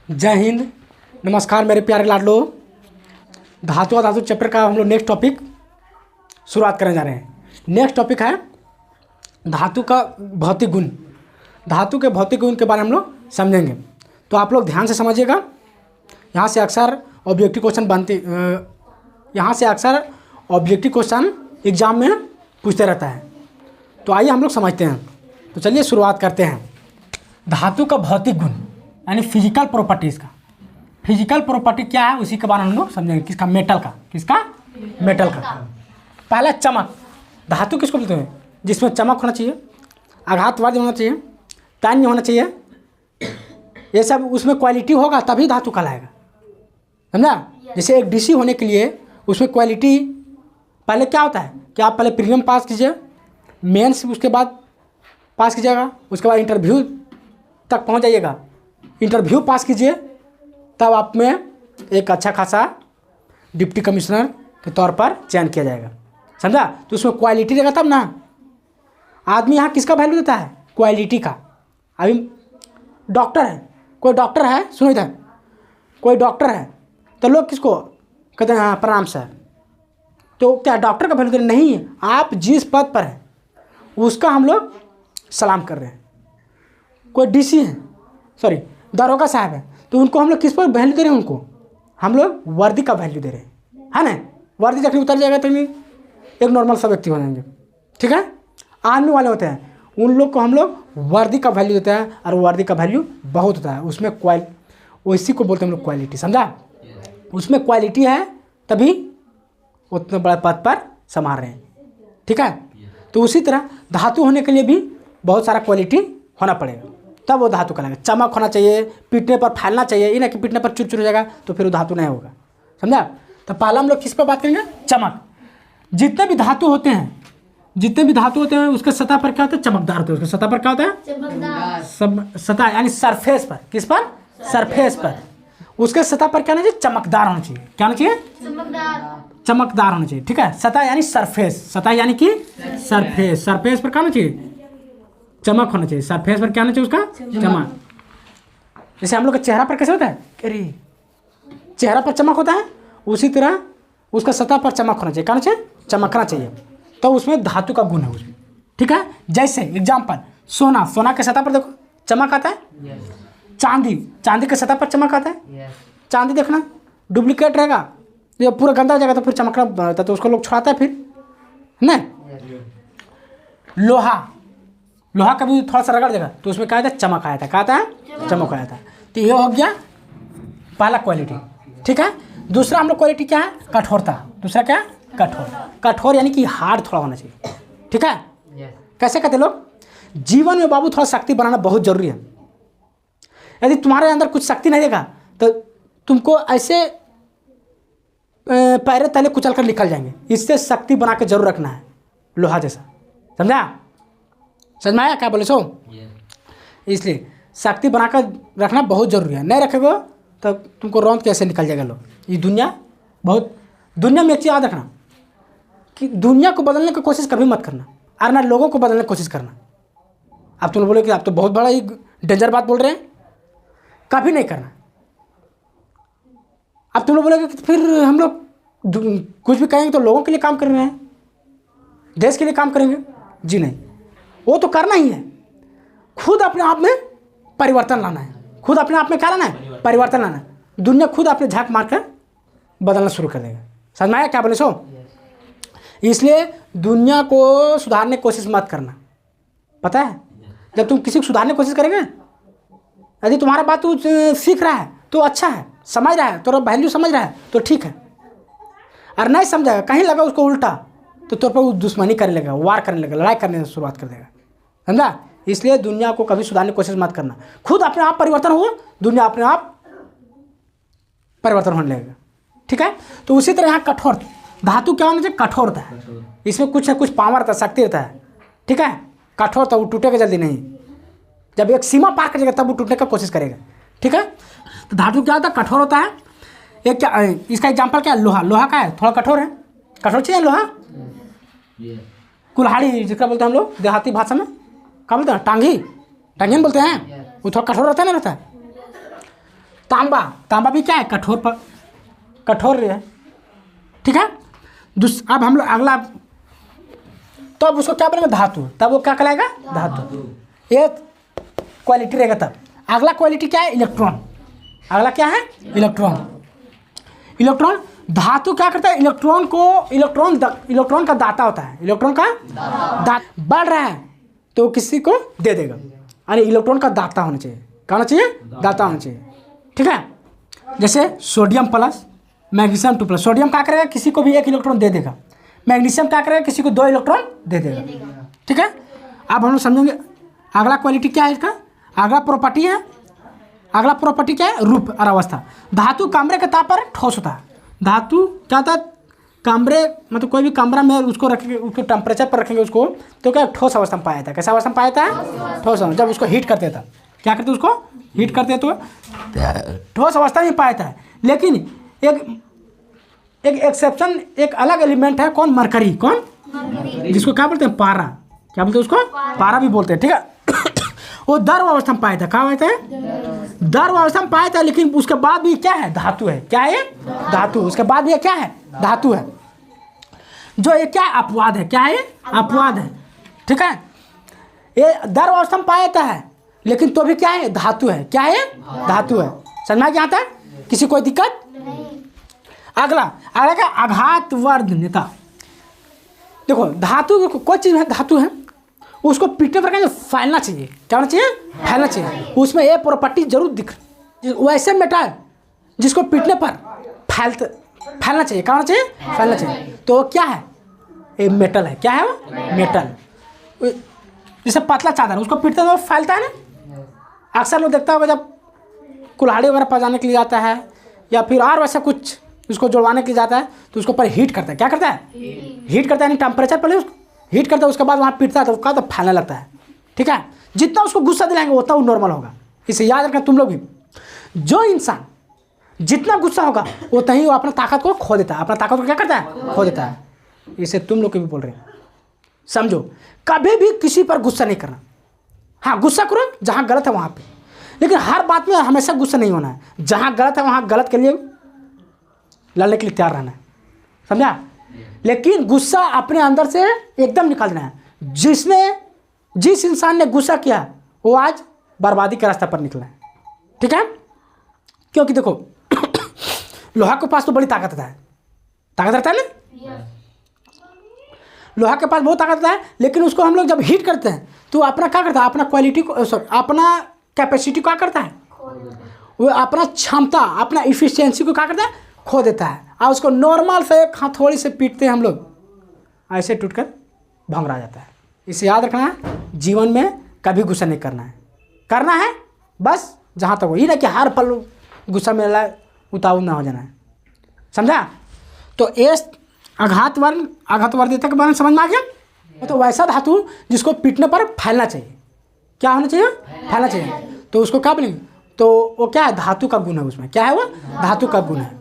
जय हिंद, नमस्कार मेरे प्यारे लाडलो। धातु और धातु चैप्टर का हम लोग नेक्स्ट टॉपिक शुरुआत करने जा रहे हैं। नेक्स्ट टॉपिक है धातु का भौतिक गुण। धातु के भौतिक गुण के बारे में हम लोग समझेंगे, तो आप लोग ध्यान से समझिएगा। यहाँ से अक्सर ऑब्जेक्टिव क्वेश्चन एग्जाम में पूछते रहता है, तो आइए हम लोग समझते हैं। तो चलिए शुरुआत करते हैं। धातु का भौतिक गुण यानी फिजिकल प्रॉपर्टीज़ का। फिजिकल प्रॉपर्टी क्या है उसी के बारे में हम लोग समझेंगे। किसका? मेटल का। किसका? मेटल का। पहला चमक। धातु किसको बोलते हैं? जिसमें चमक होना चाहिए, आघातवादी होना चाहिए, तान्य होना चाहिए, ये सब उसमें क्वालिटी होगा तभी धातु कहलाएगा। समझा? जैसे एक डीसी होने के लिए उसमें क्वालिटी पहले क्या होता है कि आप पहले प्रीलिम पास कीजिए, मेंस उसके बाद पास कीजिएगा, उसके बाद इंटरव्यू तक पहुंच जाइएगा। इंटरव्यू पास कीजिए तब आप में एक अच्छा खासा डिप्टी कमिश्नर के तौर पर चयन किया जाएगा। समझा? तो उसमें क्वालिटी रहेगा तब ना। आदमी यहाँ किसका वैल्यू देता है? क्वालिटी का। अभी डॉक्टर है, कोई डॉक्टर है, सुनो इधर, कोई डॉक्टर है तो लोग किसको कहते हैं? हाँ प्रणाम सर। तो क्या डॉक्टर का वैल्यू नहीं है? आप जिस पद पर है उसका हम लोग सलाम कर रहे हैं। कोई डीसी है, सॉरी दरोगा साहब है, तो उनको हम लोग किस पर वैल्यू दे रहे हैं? उनको हम लोग वर्दी का वैल्यू दे रहे हैं, है ना। वर्दी जब उतर जाएगा तो एक नॉर्मल सा व्यक्ति हो जाएंगे। ठीक है? आर्मी वाले होते हैं, उन लोग को हम लोग वर्दी का वैल्यू देते हैं, और वर्दी का वैल्यू बहुत होता है। उसमें उसी को बोलते हैं हम लोग क्वालिटी। समझा? उसमें क्वालिटी है तभी उतने बड़े पद पर संभाल रहे हैं। ठीक है? तो उसी तरह धातु होने के लिए भी बहुत सारा क्वालिटी होना पड़ेगा, तब वो धातु कहलाएगा। चमक होना चाहिए, पीटने पर फैलना चाहिए, ये ना कि पीटने पर चुर हो जाएगा तो फिर वो धातु नहीं होगा। समझा? तो पहला हम लोग किस पर बात करेंगे? चमक। जितने भी धातु होते हैं उसके सतह पर क्या होता है? चमकदार होते हैं। उसके सतह पर क्या होता है? चमकदार। सब सतह यानी सरफेस पर। किस पर? सरफेस पर। उसके सतह पर क्या होना चाहिए? चमकदार होना चाहिए। क्या होना चाहिए? चमकदार होना चाहिए। ठीक है? सतह यानी सरफेस। सतह यानी कि सरफेस। सरफेस पर क्या होना चाहिए? चमक होना चाहिए। सरफेस पर क्या होना चाहिए? उसका चमक। जैसे हम लोग का चेहरा पर कैसे होता है? अरे चेहरा पर चमक होता है, उसी तरह उसका सतह पर चमक होना चाहिए। क्या होना चाहिए? चमकना चाहिए। तो उसमें धातु का गुण है उसमें। ठीक है? जैसे एग्जाम्पल सोना। सोना के सतह पर देखो चमक आता है। चांदी के सतह पर चमक आता है। चांदी देखना डुप्लीकेट रहेगा, ये पूरा गंदा हो जाएगा तो फिर चमकना रहता है, तो उसको लोग छुड़ाता है फिर, नहीं। लोहा का भी थोड़ा सा रगड़ देगा तो उसमें क्या आता है? चमक आया था। क्या आता है? चमक आया था। तो ये हो गया पहला क्वालिटी। ठीक है? दूसरा हम लोग क्वालिटी क्या है? कठोरता। दूसरा क्या है? कठोर यानी कि हार्ड थोड़ा होना चाहिए। ठीक है? कैसे कहते लोग? जीवन में बाबू थोड़ा शक्ति बनाना बहुत जरूरी है। यदि तुम्हारे अंदर कुछ शक्ति नहीं देगा तो तुमको ऐसे पैरे तले कुचल कर निकल जाएंगे। इससे शक्ति बना के जरूर रखना है, लोहा जैसा। समझा? समझ में आया क्या बोले सो? इसलिए शक्ति बनाकर रखना बहुत जरूरी है। नहीं रखोगे तो तुमको रौंद कैसे निकल जाएगा लोग। ये दुनिया में एक चीज़ याद रखना कि दुनिया को बदलने की कोशिश कभी मत करना, और ना लोगों को बदलने की कोशिश करना। अब तुम बोले कि आप तो बहुत बड़ा ही डेंजर बात बोल रहे हैं, कभी नहीं करना। अब तुम लोग बोलोगे कि फिर हम लोग कुछ भी कहेंगे तो लोगों के लिए काम कर रहे हैं, देश के लिए काम करेंगे। जी नहीं, वो तो करना ही है। खुद अपने आप में परिवर्तन लाना है। खुद अपने आप में क्या लाना है? परिवर्तन लाना है। दुनिया खुद अपने झांक मार कर बदलना शुरू कर देगा। समझ में आया क्या बोले सो? इसलिए दुनिया को सुधारने की कोशिश मत करना। पता है, जब तुम किसी को सुधारने की कोशिश करेंगे, यदि तुम्हारा बात तू सीख रहा है तो अच्छा है, समझ रहा है, तो वैल्यू समझ रहा है तो ठीक है, और नहीं समझेगा, कहीं लगा उसको उल्टा, तो तुम पर वो दुश्मनी करने लगेगा, वार करने लगेगा, लड़ाई करने की शुरुआत कर देगा। समझा? इसलिए दुनिया को कभी सुधारने की कोशिश मत करना। खुद अपने आप परिवर्तन हो, दुनिया अपने आप परिवर्तन होने लगेगा। ठीक है? तो उसी तरह यहाँ कठोर धातु क्या होना चाहिए? कठोर होता है। इसमें कुछ ना कुछ पावर रहता है, शक्ति रहता है। ठीक है? कठोर तो वो टूटेगा जल्दी नहीं। जब एक सीमा पार कर जाएगा तब वो टूटने का कोशिश करेगा। ठीक है? तो धातु क्या होता है? कठोर होता है। एक क्या, इसका एग्जाम्पल क्या है? लोहा का है, थोड़ा कठोर है। कठोर चाहिए लोहा। कुल्हाड़ी जिसका बोलते हैं हम लोग देहाती भाषा में, क्या बोलते हैं? टांगी बोलते हैं। वो थोड़ा कठोर रहता है ना, रहता है। तांबा, तांबा भी क्या है, कठोर है, ठीक है। अब हम लोग अगला, तो अब उसको क्या बोलेंगे, धातु, तब वो क्या कहलाएगा, धातु। ये क्वालिटी रहेगा। तब अगला क्वालिटी क्या है, इलेक्ट्रॉन। अगला क्या है, इलेक्ट्रॉन। धातु क्या करता है, इलेक्ट्रॉन का दाता होता है। इलेक्ट्रॉन का बढ़ रहा है तो किसी को दे देगा, यानी इलेक्ट्रॉन का दाता होना चाहिए। क्या होना चाहिए, दाता होना चाहिए, ठीक है। जैसे sodium plus magnesium 2 plus, sodium क्या करेगा, किसी को भी 1 इलेक्ट्रॉन दे देगा। मैग्नीशियम क्या करेगा, किसी को 2 इलेक्ट्रॉन दे देगा, ठीक है। अब हम लोग समझेंगे अगला क्वालिटी क्या है इसका। अगला प्रॉपर्टी क्या है, रूप और अवस्था। धातु कमरे के ताप पर ठोस होता है। धातु क्या होता है, कमरे मतलब कोई भी कमरा में उसको रखेंगे, उसको टेम्परेचर पर रखेंगे उसको, तो क्या ठोस अवस्था में पाया जाता है। कैसा अवस्था में पाया जाता है, ठोस अवस्था। जब उसको हीट करते था, क्या करते उसको हीट करते तो ठोस अवस्था में पाया जाता है। लेकिन एक एक्सेप्शन, एक अलग एलिमेंट है, कौन, मरकरी। कौन, जिसको क्या बोलते हैं, पारा। क्या बोलते हैं उसको, पारा भी बोलते हैं, ठीक है। वो द्रव अवस्था में पाया था। क्या होता है, द्रव अवस्था में पाया था, लेकिन उसके बाद भी क्या है, धातु है। क्या है, धातु। उसके बाद भी क्या है, धातु है। जो ये क्या है, अपवाद है। क्या है, अपवाद है, ठीक है। ये द्रव अवस्था में पाया जाता है, लेकिन तो भी क्या है, धातु है। क्या है, धातु है। समझ में क्या आता है, किसी कोई दिक्कत। अगला क्या, आघात वर्धनता। देखो धातु, कोई चीज़ है धातु है, उसको पीटने पर फैलना चाहिए। क्या होना चाहिए, फैलना चाहिए। उसमें ये प्रॉपर्टी जरूर दिख, वैसे मेटल जिसको पीटने पर फैलना चाहिए। क्या होना चाहिए, फैलना चाहिए। तो क्या है, ये मेटल है। क्या है वो, मेटल। जैसे पतला चादर, उसको पीटते तो फैलता है ना। अक्सर लोग देखता होगा जब कुल्हाड़ी वगैरह पजाने के लिए जाता है, या फिर और वैसा कुछ उसको जुड़वाने के लिए जाता है, तो उसको पर हीट करता है। क्या करता है, हीट करता है, यानी टेम्परेचर पर उसको हीट करता है, उसके बाद वहाँ पीटता है तो क्या, तो फैलने लगता है, ठीक है। जितना उसको गुस्सा दिलाएंगे उतना वो नॉर्मल होगा। इसे याद रखना तुम लोग भी। जो इंसान जितना गुस्सा होगा उतना ही वो अपना ताकत को खो देता है। अपना ताकत को क्या करता है, खो देता है। इसे तुम लोग भी बोल रहे हैं, समझो। कभी भी किसी पर गुस्सा नहीं करना। हाँ, गुस्सा करो जहाँ गलत है वहाँ पे, लेकिन हर बात में हमेशा गुस्सा नहीं होना है। जहाँ गलत है वहाँ गलत के लिए लड़ने के लिए तैयार रहना है, समझा। लेकिन गुस्सा अपने अंदर से एकदम निकाल देना है। जिस इंसान ने गुस्सा किया वो आज बर्बादी के रास्ते पर निकला है, ठीक है। क्योंकि देखो लोहा के पास तो बड़ी ताकत रहता है, ताकत रहता है ना। लोहा के पास बहुत ताकत रहता है, लेकिन उसको हम लोग जब हीट करते हैं तो अपना क्या करता है, अपना क्वालिटी को, अपना कैपेसिटी को क्या करता है, वो अपना क्षमता, अपना इफिशियंसी को क्या करता है, खो देता है। और उसको नॉर्मल से एक हथौड़ी से पीटते हैं हम लोग, ऐसे टूटकर भंगरा जाता है। इसे याद रखना है, जीवन में कभी गुस्सा नहीं करना है बस जहाँ तक हो। ये ना कि हर पल गुस्सा में उतारू ना हो जाना है, समझा। तो ये आघात वर्धनता के बारे में समझ में आ गया। तो वैसा धातु जिसको पीटने पर फैलना चाहिए। क्या होना चाहिए, फैलना चाहिए। तो उसको क्या बोलेंगे, तो वो क्या है, धातु का गुण है उसमें। क्या है वो, धातु का गुण है।